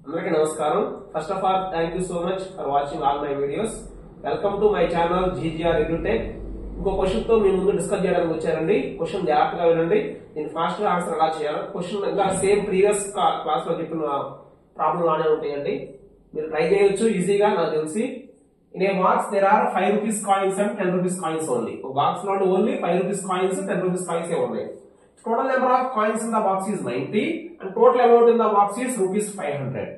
అందరికీ నమస్కారం. First of all thank you so much for watching all my videos. Welcome to my channel GGR edutech. ఇంకో question తో మీ ముందు discuss చేయడానికి వచ్చారండి. క్వశ్చన్ జాగ్రత్తగా వినండి. నేను ఫాస్ట్ గా ఆన్సర్ ఎలా చేయాలి, క్వశ్చన్ ఇంకా సేమ్ ప్రీవియస్ క్లాస్ లో చెప్పిన ప్రాబ్లం లానే ఉంటాయండి. మీరు ట్రై చేయొచ్చు ఈజీగా. నాకు తెలిసి in a box there are 5 rupees coins and 10 rupees coins only. ఒక బాక్స్ లో only 5 rupees coins 10 rupees coins ఉన్నాయి. Total number of coins in the box is 90 and total amount in the box is rupees 500.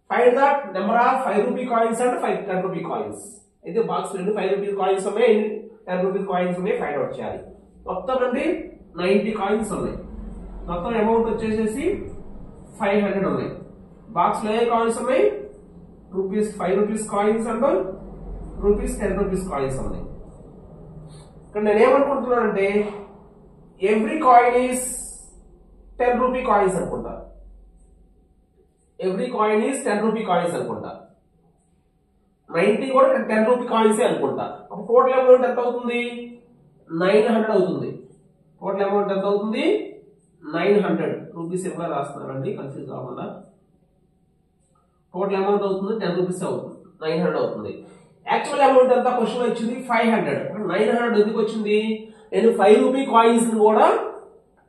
Find the number of 5 rupee coins and 10 rupee coins. This box lo 5 rupee coins unnai, 10 rupee coins unnai, find out cheyali. Mottham andi 90 coins unnai. Mottham amount vachesesi 500 unnai. Box lo coins unnai, rupees 5 rupees coins and rupees 10 rupees coins unnai. Ikkada nenu em anukuntunnanante every coin is 10 rupee coins అనుకుంటా. every coin is 10 rupee coins అనుకుంటా. 90 కూడా 10 rupee coins అనుకుంటా. అప్పుడు total amount ఎంత అవుతుంది? 900 అవుతుంది. Total amount ఎంత అవుతుంది? 900 రూపీస్. ఎక్కడ రాస్తున్నారండి కన్ఫ్యూజ్ కాకుండా. టోటల్ అమౌంట్ అవుతుంది 10 రూపీస్ అవుతుంది, 900 అవుతుంది. యాక్చువల్ అమౌంట్ ఎంత క్వశ్చన్ వచ్చింది? 500. 900 ఎందుకు వచ్చింది? నేను 5 రూపీ కాయిన్స్ కూడా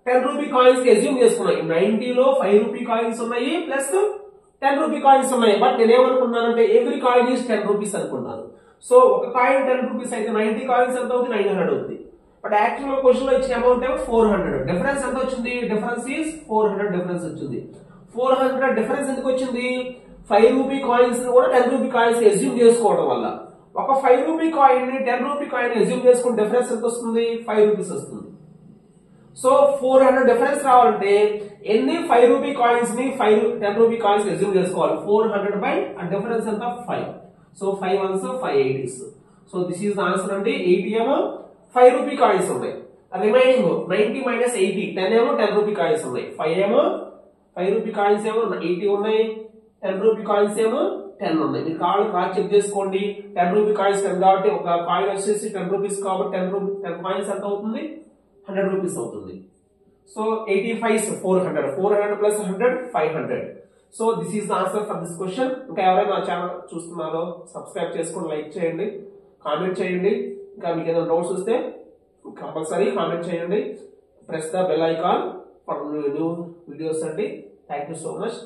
10 రూపీ కాయిన్స్ కి అజ్యూమ్ చేసుకున్నాను. 90 లో 5 రూపీ కాయిన్స్ ఉన్నాయి ప్లస్ 10 రూపీ కాయిన్స్ ఉన్నాయి. బట్ నేను ఏమనుకున్నానంటే ఎవ్రీ కాయిన్ ఈస్ 10 రూపీస్ అనుకున్నాను. సో ఒక కాయిన్ 10 రూపీస్ అయితే 90 కాయిన్స్ ఎంత అవుతుంది? 900 అవుతుంది. బట్ యాక్చువల్ క్వశ్చన్ లో ఇచ్చిన అమౌంట్ ఏమో 400. డిఫరెన్స్ ఎంత వచ్చింది? డిఫరెన్స్ ఈస్ 400 డిఫరెన్స్ వచ్చింది. 400 డిఫరెన్స్ ఎందుకు వచ్చింది? 5 రూపీ కాయిన్స్ కూడా 10 రూపీ కాయిన్స్ అజ్యూమ్ చేసుకోవడం వల్ల. ఒక 5 రూపీ కాయిన్ ని 10 రూపీ కాయిన్ అజ్యూమ్ చేసుకుని డిఫరెన్స్ ఎంత వస్తుంది? 5 రూపీస్ వస్తుంది. సో 400 డిఫరెన్స్ రావాలంటే ఎన్ని 5 రూపీ కాయిన్స్ ని 10 రూపీ కాయిన్స్ అజ్యూమ్ చేసుకోవాలి? 400 బై ఆ డిఫరెన్స్ ఎంత? 5. So 5 1s 5 80s. So this is the answer అండి. 80 ఏమో 5 రూపీ కాయిన్స్ ఉన్నాయి. రిమైనింగ్ 90 మైనస్ 80 10 ఏమో 10 రూపీ కాయిన్స్ ఉన్నాయి. 5 ఏమో 5 రూపీ కాయిన్స్ ఏమో 80 ఉన్నాయి, 10 రూపీ కాయిన్స్ ఏమో 10 ఉన్నాయి. మీరు కావాలి క్రాస్ చెక్ చేసుకోండి. 10 రూపీ కాయిన్స్ 10 కాబట్టి ఒక కాయిన్ వచ్చేసి 10 రూపీస్ కాబట్టి 10 కాయిన్స్ ఎంత అవుతుంది? 100 రూపీస్ అవుతుంది. So 85 400. 400 plus 100 500. So this is the answer for this question. ఇంకా ఎవరైనా నా ఛానల్ చూస్తున్నారో సబ్స్క్రైబ్ చేసుకొని లైక్ చేయండి, కామెంట్ చేయండి. ఇంకా మీకు ఏదైనా డౌట్స్ వస్తే కంపల్సరీ కామెంట్ చేయండి. Press the bell icon for new videos అండి. Thank you so much.